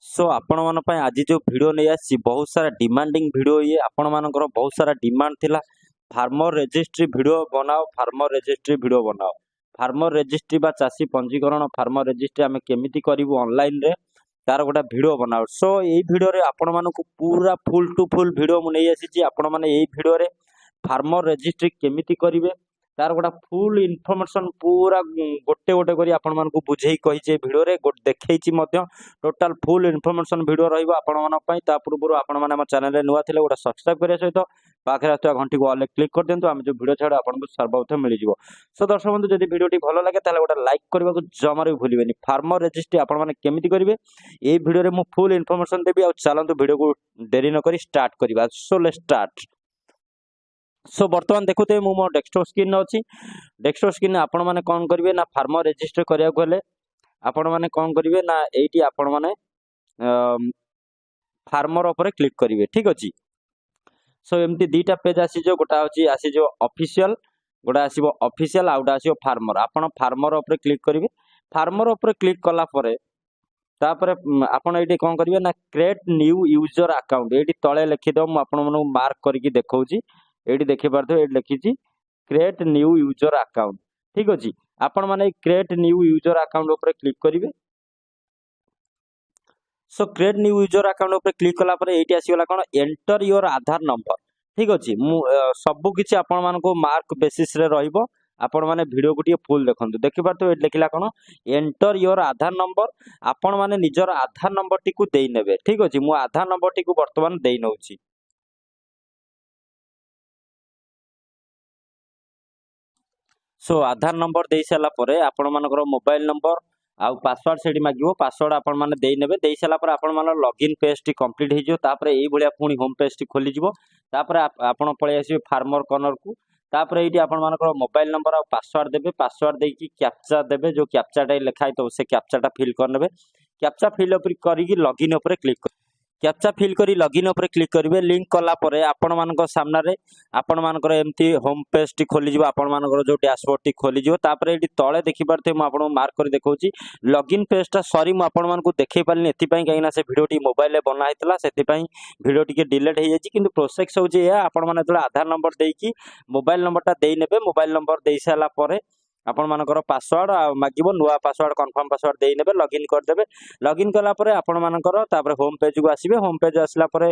सो आपण मन पय आज जो वीडियो नहीं आसी बहुत सारा डिमांडिंग वीडियो ये आपण मानकर बहुत सारा डिमांड थिला फार्मर रजिस्ट्री वीडियो बनाओ फार्मर रजिस्ट्री वीडियो बनाओ फार्मर रजिस्ट्री बा चासी पंजीकरण फार्मर रजिस्ट्री आमे केमिति करिवु ऑनलाइन रे तार गोटा वीडियो बनाओ। सो एई वीडियो रे आपण मानकु पूरा फुल टू फुल वीडियो मु नहीं आसी आपण माने एई वीडियो रे फार्मर रजिस्ट्री केमिति करिवे तार गोटा फुल इनफॉरमेशन पूरा गोटे गोटे करी आपण मानकु बुझेई कहिचे वीडियो रे गोट देखैछि मध्य टोटल फुल इनफॉरमेशन वीडियो रहिबो आपण मानक पई। ता पूर्व आपण माने हम चैनल रे नुवा थिले गोटा सब्सक्राइब करिया सहित पाखरे आथवा घंटी को ऑल क्लिक कर देंतु हम जो वीडियो छाड़ आपण को सर्वप्रथम मिल जिवो। सो दर्शक बंधु जदि वीडियो टी भलो लागे ताले गोटा लाइक करबा को जमारे भूलिबेनी। फार्मर रजिस्ट्री आपण माने केमिति करिवे ए वीडियो रे मु फुल इनफॉरमेशन देबी आ चलंतु वीडियो को देरी न करी स्टार्ट करबा। So let's start. सो बर्तमान देखुते मु मो डेस्कटॉप स्क्रीन अछि डेस्कटॉप स्क्रीन आपण माने कोन करिवे ना फार्मर रजिस्टर करिया को हेले आपण माने कोन करिवे ना एठी आपण माने फार्मर ऊपर क्लिक करिवे। ठीक अछि। सो एमती दीटा पेज आसी जो गोटा अछि आसी जो ऑफिशियल गोटा आसीबो ऑफिशियल आउटा आसीबो फार्मर। आपण फार्मर ऊपर क्लिक करिवे। फार्मर ऊपर क्लिक कला परे तापर आपण एठी कोन करिवे ना क्रिएट न्यू यूजर अकाउंट एठी तळे लिखि दो मु आपण मनु मार्क करिकि देखौची एठी देखि पारथो एठी लिखिची क्रिएट न्यू यूजर अकाउंट। ठीक अछि। आपण माने क्रिएट न्यू यूजर अकाउंट ऊपर क्लिक करिवे। सो क्रिएट न्यू यूजर अकाउंट ऊपर क्लिक कला परे एठी आसीगला कोन एंटर योर आधार नंबर। ठीक अछि। मु सब किछि आपण मानको मार्क बेसिस रे रहिबो। आपण माने वीडियो को टिके फुल देखंतु देखि पारथो एठी लिखिला कोन एंटर योर आधार नंबर। आपण माने निजर आधार नंबर टी को देई नेबे। ठीक अछि। मु आधार नंबर टी को वर्तमान देई नउची। सो आधार नंबर दे सारा पर आपण मानकर मोबाइल नंबर आउ पासवर्ड सेठी मागिवो पासवर्ड आपण माने देई नेबे। देई सारा पर आपण माने लॉगिन पेज टी कंप्लीट हे जो तापर एई भलिया पुनी होम पेज टी खोली जिवो। तापर आपण पळे आसीबे फार्मर कॉर्नर को तापर एठी आपण मानकर मोबाइल नंबर आउ पासवर्ड देबे। पासवर्ड देकी कैप्चा देबे जो कैप्चा टा लिखाई तो से कैप्चा टा फिल कर नेबे। कैप्चा फिल अप करिकि लॉगिन ऊपर क्लिक कैप्चा फिल करी लॉगिन ऊपर क्लिक करिवे। लिंक कला परे आपण मानक सामना रे आपण मानकर एमती होम पेज टी खोली जिवो। आपण मानकर जो डैशबोर्ड टी खोली जिवो तापर एठी तळे देखि पारथे म आपण मार्क करी देखौची लॉगिन पेज टा सॉरी म आपण मानकु देखै पालनी एति पई काईना से वीडियो टी मोबाइल रे बना हितला सेति पई वीडियो टी के डिलीट हे जायछि। किंतु प्रोसेस होउची या आपण माने जला आधार नंबर देकी मोबाइल नंबर टा देई नेबे। मोबाइल नंबर देई साला परे आपण मानकर पासवर्ड मागिबो नुवा पासवर्ड कंफर्म पासवर्ड देई नेबे लॉगिन कर देबे। लॉगिन कला परे आपण मानकर तापर होम पेज को आसीबे। होम पेज आसला परे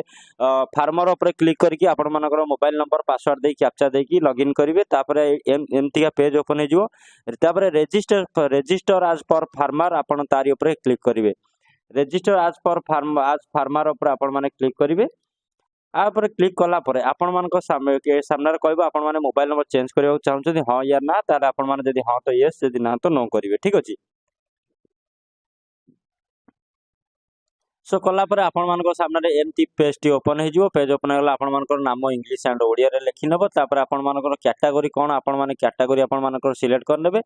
फार्मर ऊपर क्लिक करके आपण मानकर मोबाइल नंबर पासवर्ड दे कैप्चा देकी लॉगिन करिवे। तापर एमती का पेज ओपन हे जिवो। तापर रजिस्टर आज पर फार्मर आपण तारी ऊपर क्लिक करिवे। रजिस्टर आज पर फार्मर ऊपर आपण माने क्लिक करिवे। आ पर क्लिक कला परे आपण मानको सामने रे कहबो आपण माने मोबाइल नंबर चेंज करबा चाहउछथि हां या ना तारे आपण माने जदि हां तो यस जदि ना तो नो करिवे। ठीक अछि। सो कला परे आपण मानको सामने रे एमटी पेज टी ओपन हे जिवो। पेज ओपन होला आपण मानकर नाम इंग्लिश एंड ओडिया रे लिखि नेबो। तापर आपण मानकर कैटेगरी कोन आपण माने कैटेगरी आपण मानकर सिलेक्ट कर नेबे।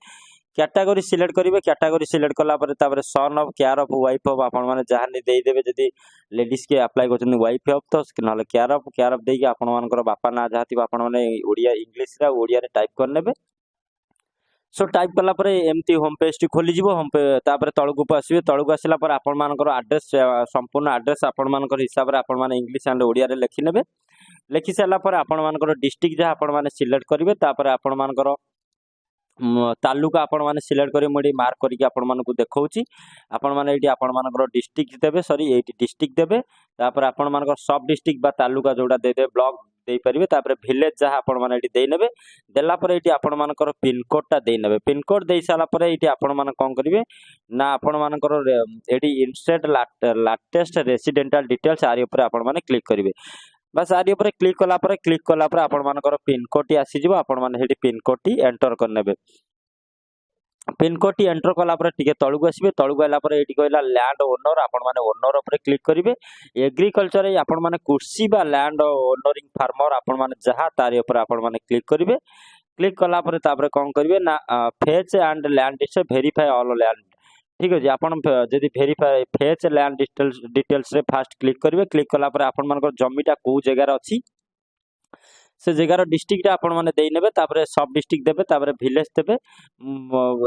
कैटेगरी सिलेक्ट करिवे। कैटेगरी सिलेक्ट कला परे तापर son of care of wife of आपण माने जहानी देई देबे। जदि लेडीज के अप्लाई करछन वाइफ ऑफ तो नले केयर ऑफ देकी आपण मानकर बापा ना जाति आपण माने ओडिया इंग्लिश रा ओडिया रे टाइप कर नेबे। सो टाइप कला परे एमती होम पेज टी खोली जिवो। होम पे तापर तळकु आसीबे। तळकु आसिला पर आपण मानकर एड्रेस संपूर्ण एड्रेस आपण मानकर हिसाब रे आपण माने इंग्लिश एंड ओडिया रे लिखि नेबे। लिखि साला पर आपण मानकर डिस्ट्रिक्ट जहा आपण माने सिलेक्ट करिवे। तापर आपण मानकर तालुका आपण माने सिलेक्ट करी मोडी मार्क करी कि आपण मानकु देखौची। आपण माने एठी आपण मानकर डिस्ट्रिक्ट देबे सॉरी एठी डिस्ट्रिक्ट देबे। तापर आपण मानकर सब डिस्ट्रिक्ट बा तालुका जोडा दे दे ब्लॉक देई परिबे। तापर विलेज जहा आपण माने एठी देई नेबे। देला पर एठी आपण मानकर पिन कोड टा देई नेबे। पिन कोड देई साला पर एठी आपण माने कोन करिवे ना आपण मानकर एठी इंसर्ट लेटेस्ट रेसिडेंटल डिटेल्स आरी ऊपर आपण माने क्लिक करिवे। बस आरी ऊपर क्लिक कला पर आपण मानकर पिन कोड टी आसी जिवो। आपण माने हेठी पिन कोड टी एंटर कर नेबे। पिन कोड टी एंटर कला पर टिके तळुक आसीबे। तळुक आला पर एठी कहला लैंड ओनर आपण माने ओनर ऊपर क्लिक करिवे। एग्रीकल्चर आपण माने कृषि बा लैंड ओनरिंग फार्मर आपण माने जहा तारी ऊपर आपण माने क्लिक करिवे। क्लिक कला पर तापर कोन करिवे ना fetch and land is verify all land. ठीक अछि। आपण जदि वेरीफाई फेच लैंड डिटेल्स रे फास्ट क्लिक करिवे। क्लिक कला पर आपण मानकर जमीटा को जगह रे अछि से जगार डिस्ट्रिक्ट आपण मैंने देने तापर सब डिस्ट्रिक्ट देवे तापर विलेज देवे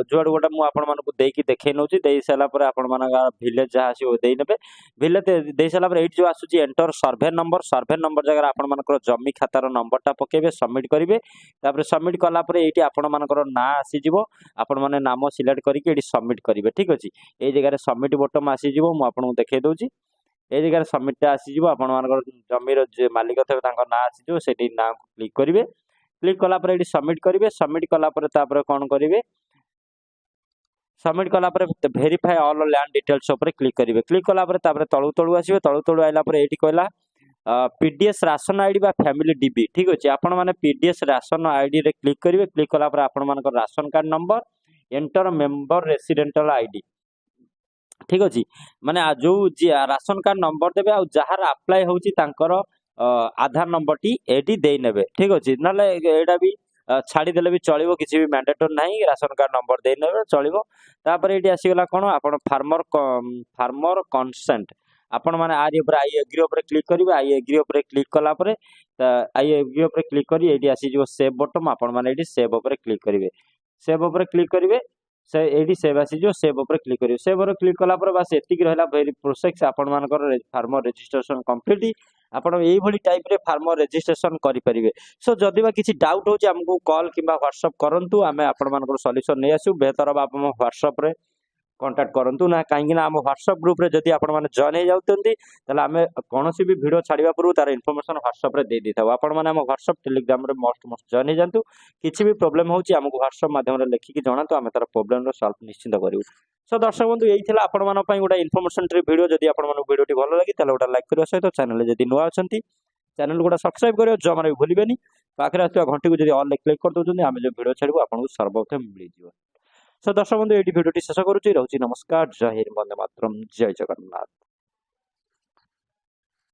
जुआड़ गोटे मुझे देकी देखे नौ दे सारापर आपण मान विलेज जहाँ आसो देने विलेज दे सारापर ये जो आसूँ एंटर सर्भे नंबर जगह आपण मान जमी खातार नंबरटा पकेबे सबमिट करेंगे तापर सबमिट कलापर ये आपण मानकर ना आसीज आपण मैंने नाम सिलेक्ट करके सबमिट करेंगे ठीक अच्छे ये जगह सबमिट बटन आसीज मुझे देखा दूसरी ये जगह सबमिटा आसीज आपण मान जमीर मालिक थे ना आसीज से ना क्लिक करेंगे क्लिक कलापर ये सबमिट करेंगे सबमिट कलापर कौन करेंगे सबमिट कलापर भेरीफाए ऑल लैंड डिटेल्स उपर क्लिक करेंगे क्लिक कलापर तलू तलू आसो तलू तलू आइला ये कहला पीडीएस राशन आईडी बा फैमिली डीबी ठीक अच्छे आपण मैंने पीडीएस राशन आईडी रे क्लिक करेंगे क्लिक कलापर आपण मान ration card number enter member residential ID ठीक अच्छे माने जो राशन कार्ड नंबर देवे आ जार अप्लाई होची तांकर आधार नंबर टी एटी दे नेबे ठीक अच्छे ना एटा भी छाड़ीदेले भी चलो किसी भी मैंडेटरी ना राशन कार्ड नंबर दे नेबे चलो तापर ये आसीगला कौन आपण फार्मर कंसेंट आपण मैंने आर ऊपर आई एग्री उपर क्लिक करेंगे आई एग्री उपर क्लिक कलापर आई एग्री उपर क्लिक कर ये आसीज सेव बटन आपण मैंने सेव उपर क्लिक करेंगे सेव उपर क्लिक करेंगे से ये सेव आसीज सेव उपर क्लिक करेंगे सेव उपर क्लिक कलापर बस एतिक रहा भेरी प्रोसेस आपण मानकर फार्मर रजिस्ट्रेशन कंप्लीट आपण यही टाइप रे फार्मर रजिस्ट्रेशन करेंगे सो जदि बा किसी डाउट हो आमको कॉल कि व्हाट्सएप करूँ आम आपण सॉल्यूशन नहीं आसू बेहतर हम आप व्हाट्सएप रे कांटेक्ट करूँ ना कहीं आम व्हाट्सएप ग्रुप रे जदि आपण मैंने जॉइन हो जाते आम कौन भी वीडियो छाड़ा पूर्व तार इनफॉरमेशन व्हाट्सएप रे दे दी था आपण मैंने WhatsApp Telegram ray must join हो जातु किसी भी प्रॉब्लम होची आमको व्हाट्सएप माध्यम रे लिखिकी जणातु आम तार प्रॉब्लम रो सॉल्व निश्चित करू सो दर्शक बंधु यही थिला आपण मान पई गोटा इनफॉरमेशन ट्री वीडियो जदि आपण मान वीडियो भल लगी ताले गोटा लाइक करियो सहित चैनल जदि नुआ अछंती चैनल गोटा सब्सक्राइब करियो जो माने भूलिबेनी पाखरे आसुवा घंटी को जदि ऑल क्लिक कर दोछन आमे जो वीडियो छाड़बो आपन को सर्वप्रथम मिली जिवो सो दर्शक बंधु ये वीडियो शेष करूची रहउची नमस्कार जय हिंद वंदे मातरम जय जगन्नाथ।